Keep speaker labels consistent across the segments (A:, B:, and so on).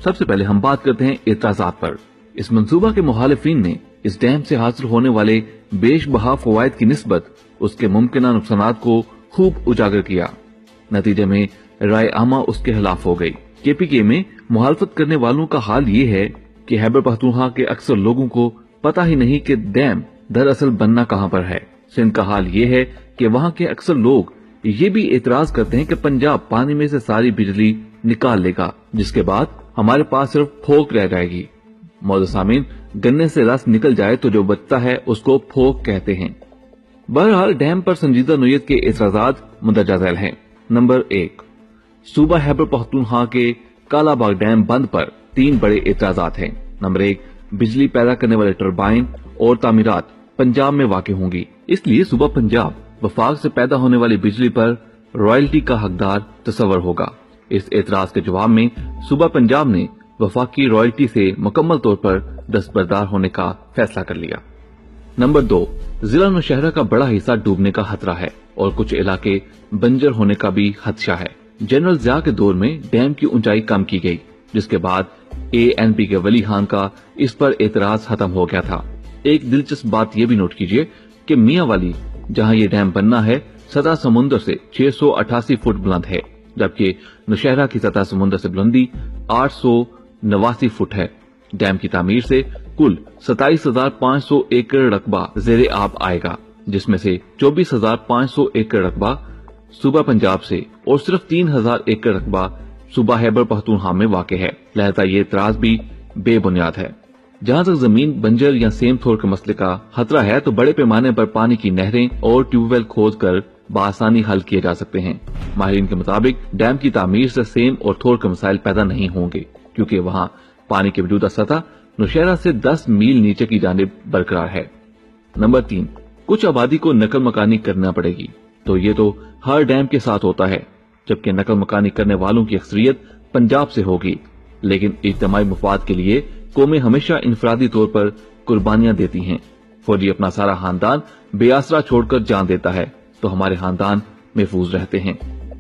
A: सबसे पहले हम बात करते हैं एतराजात पर। इस मंसूबा के मुखालिफिन ने इस डैम से हासिल होने वाले बेशबहा फवायद की निस्बत उसके मुमकिन नुकसानात को खूब उजागर किया। नतीजे में राय आमा उसके खिलाफ हो गई। केपीके में मुखालफत करने वालों का हाल ये है कि खैबर पख्तूनख्वा के अक्सर लोगों को पता ही नहीं कि डैम दरअसल बनना कहां पर है। सिंध का हाल ये है कि वहां के अक्सर लोग ये भी एतराज करते हैं कि पंजाब पानी में से सारी बिजली निकाल लेगा, जिसके बाद हमारे पास सिर्फ फोक रह जाएगी। मौजूद सामीन, गन्ने से रस निकल जाए तो जो बचता है उसको फोक कहते हैं। बहरहाल डैम पर संजीदा नोयत के एतराजात मुंदरजा झैल हैं। नंबर 1, सूबा खैबर पख्तूनख्वा के कालाबाग डैम बंद पर 3 बड़े एतराजात हैं। नंबर 1, बिजली पैदा करने वाले टरबाइन और तामीरात पंजाब में वाक़ होंगी, इसलिए सूबा पंजाब वफाक से पैदा होने वाली बिजली पर रॉयल्टी का हकदार तस्वर होगा। इस एतराज के जवाब में सूबा पंजाब ने वफाकी रॉयल्टी से मुकम्मल तौर पर दस्तबरदार होने का फैसला कर लिया। नंबर 2, जिला नौशहरा का बड़ा हिस्सा डूबने का खतरा है और कुछ इलाके बंजर होने का भी खदशा है। जनरल जिया के दौर में डैम की ऊंचाई कम की गई, जिसके बाद ANP के वली खान का इस पर एतराज खत्म हो गया था। एक दिलचस्प बात यह भी नोट कीजिए कि मियां वाली, जहां ये डैम बनना है, सतह समुद्र से 688 फुट बुलंद है, जबकि नौशहरा की सतह समुद्र से बुलंदी 889 फुट है। डैम की तामीर से कुल 27,500 एकड़ रकबा जेरे आब आएगा, जिसमें से 24,500 एकड़ रकबा सूबा पंजाब से और सिर्फ 3,000 एकड़ रकबा सूबा खैबर पख्तूनख्वा में वाक़ है। लिहाजा ये एतराज भी बेबुनियाद है। जहां तक जमीन बंजर या सेम थोर के मसले का खतरा है, तो बड़े पैमाने पर पानी की नहरें और ट्यूबवेल खोद कर बआसानी हल किए जा सकते हैं। माहिरीन के मुताबिक डैम की तामीर से सेम और थोर के मसाइल पैदा नहीं होंगे, क्योंकि वहां पानी की मौजूदा सतह नौशहरा से 10 मील नीचे की जानिब बरकरार है। नंबर 3, कुछ आबादी को नकल मकानी करना पड़ेगी, तो ये तो हर डैम के साथ होता है, जबकि नकल मकानी करने वालों की अक्सरियत पंजाब से होगी। लेकिन इज्तिमाई मुफाद के लिए कौमें हमेशा इनफरादी तौर पर कुर्बानियां देती हैं। फौजी अपना सारा खानदान बेआसरा छोड़कर जान देता है, तो हमारे खानदान महफूज रहते हैं।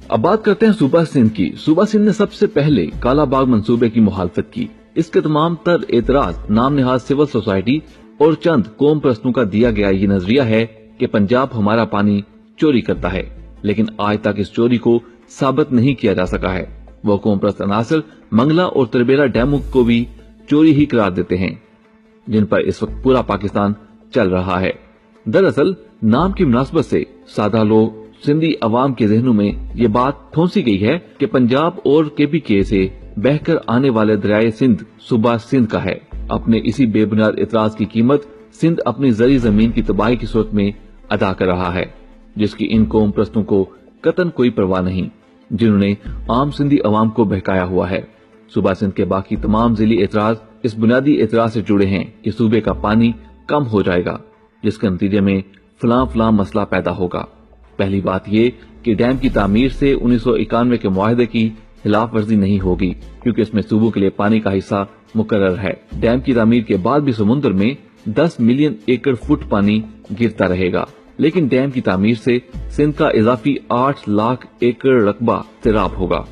A: अब बात करते हैं सूबा सिंध की। सूबा सिंध ने सबसे पहले कालाबाग मंसूबे की मुखालफत की। इसके तमाम तर एतराज नाम निहाज सिविल सोसाइटी और चंद कौम परस्तों का दिया गया ये नजरिया है कि पंजाब हमारा पानी चोरी करता है, लेकिन आज तक इस चोरी को साबित नहीं किया जा सका है। वो कौम परस्त अनासर मंगला और तरबेला डैमों को भी चोरी ही करार देते हैं, जिन पर इस वक्त पूरा पाकिस्तान चल रहा है। दरअसल नाम की मुनासबत से सादा लोग सिंधी अवाम के जहनों में ये बात ठोंसी गई है कि पंजाब और KPK से बहकर आने वाले दरियाए सिंध सूबा सिंध का है। अपने इसी बेबुनियाद इतराज की कीमत सिंध अपनी जरी जमीन की तबाही की सूरत में अदा कर रहा है, जिसकी इन कौम प्रस्तों को कतन कोई परवाह नहीं, जिन्होंने आम सिंधी अवाम को बहकाया हुआ है। सूबा सिंध के बाकी तमाम जिली एतराज इस बुनियादी एतराज से जुड़े हैं कि सूबे का पानी कम हो जाएगा, जिसके नतीजे में फलां मसला पैदा होगा। पहली बात ये कि डैम की तामीर से 1991 के मुआहदे की खिलाफ वर्जी नहीं होगी, क्योंकि इसमें सूबों के लिए पानी का हिस्सा मुकर्रर है। डैम की तामीर के बाद भी समुद्र में 10 मिलियन एकड़ फुट पानी गिरता रहेगा, लेकिन डैम की तामीर से सिंध का इजाफी 8 लाख एकड़ रकबा सैराब होगा।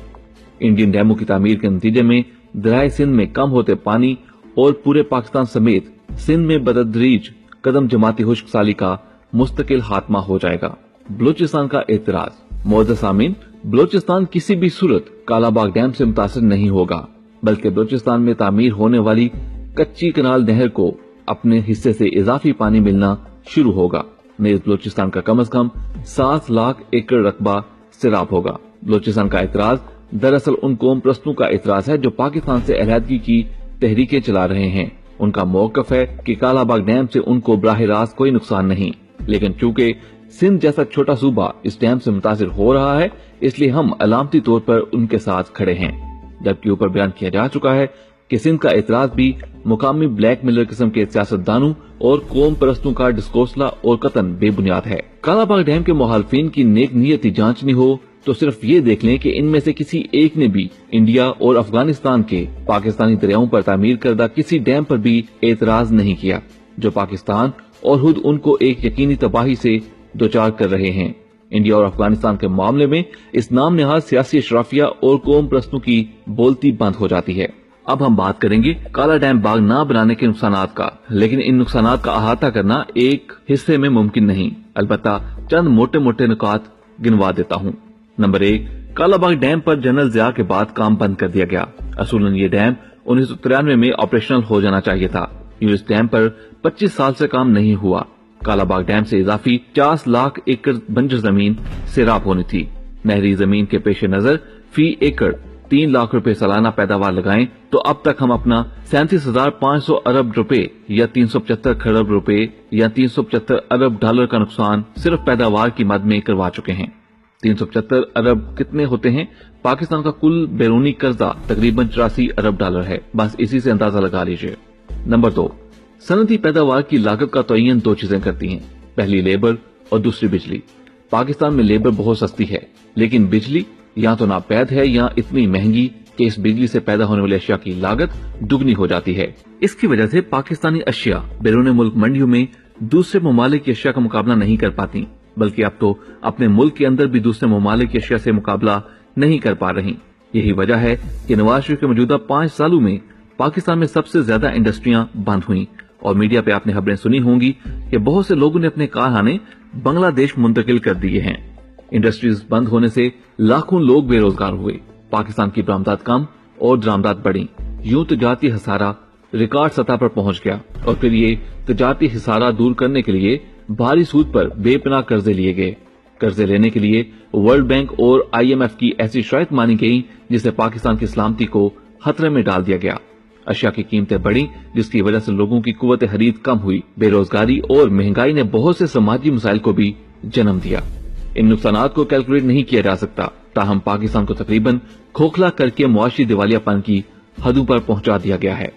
A: इंडियन डैमों की तामीर के नतीजे में दरियाए सिंध में कम होते पानी और पूरे पाकिस्तान समेत सिंध में बतदरीज कदम जमाती खुश्क साली का मुस्तकिल खात्मा हो जाएगा। बलूचिस्तान का एतराज। मौजूदा सामीन, बलूचिस्तान किसी भी सूरत कालाबाग डैम से मुतासिर नहीं होगा, बल्कि बलूचिस्तान में तामीर होने वाली कच्ची कनाल नहर को अपने हिस्से से इजाफी पानी मिलना शुरू होगा। नेज बलूचिस्तान का कम से कम 7 लाख एकड़ रकबा सैराब होगा। बलूचिस्तान का एतराज दरअसल उन कौम प्रस्तों का एतराज है जो पाकिस्तान से अलहदगी की तहरीकें चला रहे हैं। उनका मौकफ है कि कालाबाग डैम से उनको बराह रास्त कोई नुकसान नहीं, लेकिन चूंकि सिंध जैसा छोटा सूबा इस डैम से मुतासिर हो रहा है, इसलिए हम अलामती तौर पर उनके साथ खड़े हैं। जबकि ऊपर बयान किया जा चुका है कि सिंध का एतराज भी मुकामी ब्लैक मेलर किस्म के सियासतदानों और कौम परस्तों का डिस्कोसला और कतन बेबुनियाद है। कालाबाग डैम के मुखालफिन की नेक नीयती जांचनी हो तो सिर्फ ये देख लें कि इनमें से किसी एक ने भी इंडिया और अफगानिस्तान के पाकिस्तानी दरियाओं पर तामीर करदा किसी डैम पर भी एतराज नहीं किया, जो पाकिस्तान और खुद उनको एक यकीनी तबाही से दोचार कर रहे हैं। इंडिया और अफगानिस्तान के मामले में इस नाम निहाज सियासी अशराफिया और कौम प्रस्तों की बोलती बंद हो जाती है। अब हम बात करेंगे काला डैम बाग ना बनाने के नुकसानात का, लेकिन इन नुकसानात का अहाता करना एक हिस्से में मुमकिन नहीं। अलबत्ता चंद मोटे मोटे नुकात गिनवा देता हूँ। नंबर 1, काला बाग डैम पर जनरल ज़िया के बाद काम बंद कर दिया गया। असूलन ये डैम 1993 में ऑपरेशनल हो जाना चाहिए था। इस डैम पर 25 साल से काम नहीं हुआ। काला बाग डैम से इजाफी 50 लाख एकड़ बंजर जमीन सैराब होनी थी। नहरी जमीन के पेश नजर फी एकड़ 3 लाख रुपए सालाना पैदावार लगाएं तो अब तक हम अपना 37,500 अरब रुपए या 375 खरब रुपए या 375 अरब डॉलर का नुकसान सिर्फ पैदावार की मद में करवा चुके हैं। 375 अरब कितने होते हैं? पाकिस्तान का कुल बैरूनी कर्जा तकरीबन 84 अरब डॉलर है। बस इसी से अंदाजा लगा लीजिए। नंबर 2, सनती पैदावार की लागत का तयन 2 चीजें करती हैं, पहली लेबर और दूसरी बिजली। पाकिस्तान में लेबर बहुत सस्ती है, लेकिन बिजली या तो नापैद है या इतनी महंगी कि इस बिजली से पैदा होने वाली अशिया की लागत दुगनी हो जाती है। इसकी वजह से पाकिस्तानी अशिया बैरून मुल्क मंडियों में दूसरे ममालिक की अशिया का मुकाबला नहीं कर पाती, बल्कि अब तो अपने मुल्क के अंदर भी दूसरे ममालिक की अशिया से मुकाबला नहीं कर पा रही। यही वजह है कि नवाज शरीफ के मौजूदा 5 सालों में पाकिस्तान में सबसे ज्यादा इंडस्ट्रियां बंद हुई और मीडिया पे आपने खबरें सुनी होंगी कि बहुत से लोगों ने अपने कारखाने बांग्लादेश मुंतकिल कर दिए हैं। इंडस्ट्रीज बंद होने से लाखों लोग बेरोजगार हुए, पाकिस्तान की बरामदात कम और दरामदात बढ़ी। यूं तजारती हिसारा रिकॉर्ड सतह पर पहुंच गया और फिर ये तजारती हिसारा दूर करने के लिए भारी सूद पर बेपनाह कर्जे लिए गए। कर्जे लेने के लिए वर्ल्ड बैंक और IMF की ऐसी शर्त मानी गई जिससे पाकिस्तान की सलामती को खतरे में डाल दिया गया। अशिया की कीमतें बढ़ी, जिसकी वजह से लोगों की कुव्वत खरीद कम हुई। बेरोजगारी और महंगाई ने बहुत से समाजी मसाइल को भी जन्म दिया। इन नुकसानात को कैलकुलेट नहीं किया जा सकता, ताहम पाकिस्तान को तकरीबन खोखला करके मुआशी दिवालियापन की हदों पर पहुंचा दिया गया है।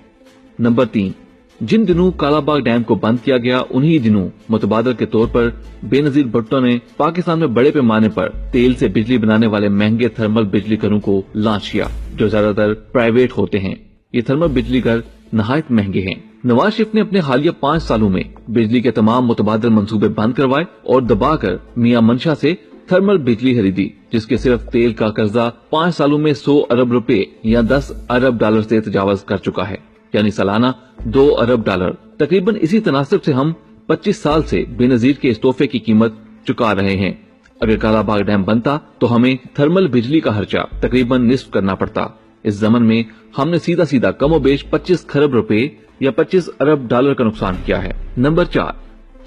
A: नंबर 3, जिन दिनों कालाबाग डैम को बंद किया गया उन्हीं दिनों मुतबादल के तौर पर बेनजीर भुट्टो ने पाकिस्तान में बड़े पैमाने पर तेल से बिजली बनाने वाले महंगे थर्मल बिजली घरों को लॉन्च किया, जो ज्यादातर प्राइवेट होते हैं। ये थर्मल बिजली घर नहायत महंगे हैं। नवाज शरीफ ने अपने हालिया 5 सालों में बिजली के तमाम मुतबादल मंसूबे बंद करवाए और दबाकर मियां मंशा से थर्मल बिजली खरीदी, जिसके सिर्फ तेल का कर्जा 5 सालों में 100 अरब रुपए या 10 अरब डॉलर से तजावज कर चुका है, यानी सालाना 2 अरब डॉलर। तकरीबन इसी तनासिब से हम 25 साल से बेनजीर के इस तोहफे की कीमत चुका रहे हैं। अगर कालाबाग डैम बनता तो हमें थर्मल बिजली का खर्चा तकरीबन निस्फ करना पड़ता। इस जमन में हमने सीधा सीधा कमोबेश 25 खरब रुपए या 25 अरब डॉलर का नुकसान किया है। नंबर 4,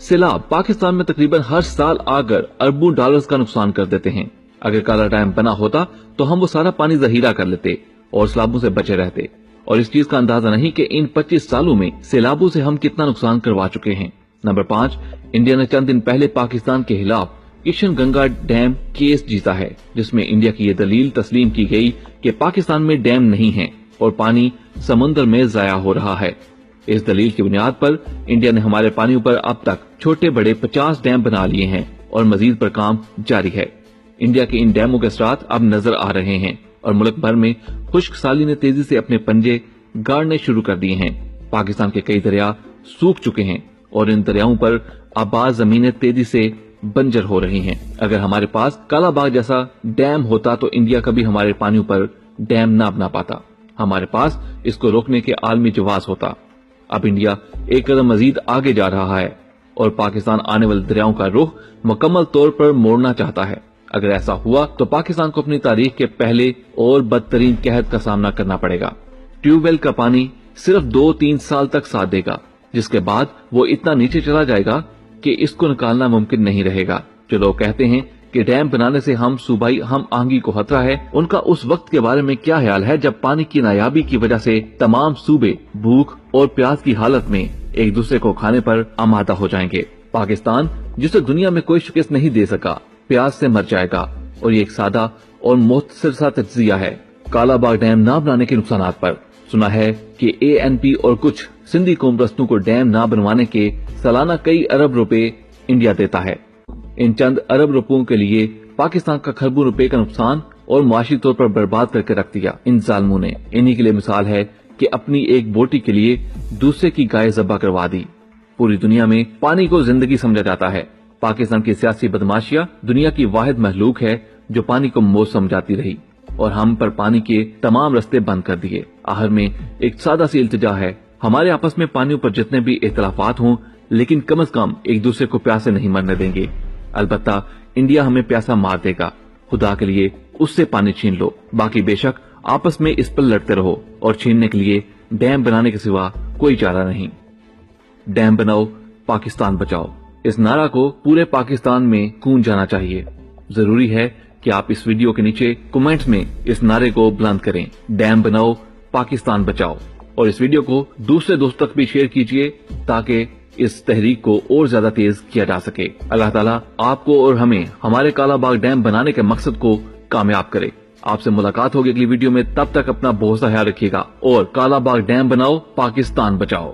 A: सैलाब पाकिस्तान में तकरीबन हर साल आकर अरबों डॉलर्स का नुकसान कर देते हैं। अगर काला डैम बना होता तो हम वो सारा पानी जहीरा कर लेते और सैलाबों से बचे रहते, और इस चीज का अंदाजा नहीं कि इन 25 सालों में सैलाबों से हम कितना नुकसान करवा चुके हैं। नंबर 5, इंडिया ने चंद दिन पहले पाकिस्तान के खिलाफ किशन गंगा डैम केस जीता है, जिसमें इंडिया की ये दलील तस्लीम की गई कि पाकिस्तान में डैम नहीं है और पानी समुद्र में जाया हो रहा है। इस दलील की बुनियाद पर इंडिया ने हमारे पानियों पर अब तक छोटे बड़े 50 डैम बना लिए हैं और मजीद पर काम जारी है। इंडिया के इन डैमों के असरात अब नजर आ रहे हैं और मुल्क भर में खुश्क साली ने तेजी से अपने पंजे गाड़ने शुरू कर दिए हैं। पाकिस्तान के कई दरिया सूख चुके हैं और इन दरियाओं पर आबाद जमीनें तेजी से बंजर हो रही हैं। अगर हमारे पास कालाबाग जैसा डैम होता तो इंडिया कभी हमारे पानियों पर डैम ना बना पाता। हमारे पास इसको रोकने के आलमी जवाब होता। अब इंडिया एक कदम मजीद आगे जा रहा है और पाकिस्तान आने वाले दरियाओं का रुख मुकम्मल तौर पर मोड़ना चाहता है। अगर ऐसा हुआ तो पाकिस्तान को अपनी तारीख के पहले और बदतरीन कहत का सामना करना पड़ेगा। ट्यूबवेल का पानी सिर्फ 2-3 साल तक साथ देगा, जिसके बाद वो इतना नीचे चला जाएगा कि इसको निकालना मुमकिन नहीं रहेगा। जो लोग कहते हैं कि डैम बनाने से हम सूबाई हम आहंगी को खतरा है, उनका उस वक्त के बारे में क्या ख्याल है जब पानी की नायाबी की वजह से तमाम सूबे भूख और प्यास की हालत में एक दूसरे को खाने पर आमादा हो जाएंगे। पाकिस्तान, जिसे दुनिया में कोई शिकस्त नहीं दे सका, प्यास से मर जाएगा। और ये एक सादा और मुख्तसर सा तज्जिया है कालाबाग डैम न बनाने के नुकसानात पर। सुना है कि ANP और कुछ सिंधी कौमरस्तों को डैम न बनवाने के सालाना कई अरब रुपए इंडिया देता है। इन चंद अरब रुपयों के लिए पाकिस्तान का खरबों रुपए का नुकसान और माशी तौर पर बर्बाद करके रख दिया इन जालिमों ने। इन्हीं के लिए मिसाल है कि अपनी एक बोटी के लिए दूसरे की गाय ज़ब्ह करवा दी। पूरी दुनिया में पानी को जिंदगी समझा जाता है। पाकिस्तान की सियासी बदमाशियां दुनिया की वाहिद महलूक है जो पानी को मौत समझाती रही। اور ہم پر پانی کے تمام راستے بند کر دیے۔ آخر میں ایک سادہ سی التجا ہے، ہمارے آپس میں پانیوں پر جتنے بھی اختلافات ہوں لیکن کم از کم ایک دوسرے کو پیاسے نہیں مرنے دیں گے۔ البتہ انڈیا ہمیں پیاسا مار دے گا، خدا کے لیے اس سے پانی چھین لو، باقی بے شک آپس میں اس پر لڑتے رہو، اور چھیننے کے لیے ڈیم بنانے کے سوا کوئی چارہ نہیں۔ ڈیم بناؤ، پاکستان بچاؤ، اس نعرہ کو پورے پاکستان میں گونج جانا چاہیے۔ ضروری ہے کہ آپ اس ویڈیو کے نیچے کمنٹس میں اس نعرے کو بلند کریں، ڈیم بناؤ، پاکستان بچاؤ، اور اس ویڈیو کو دوسرے دوستوں تک بھی شیئر کیجئے تاکہ اس تحریک کو اور زیادہ تیز کیا جا سکے۔ اللہ تعالیٰ آپ کو اور ہمیں ہمارے کالا باغ ڈیم بنانے کے مقصد کو کامیاب کرے۔ آپ سے ملاقات ہوگی اگلی ویڈیو میں، تب تک اپنا بہت سا خیال رکھیے گا اور کالا باغ ڈیم بناؤ، پاکستان بچاؤ۔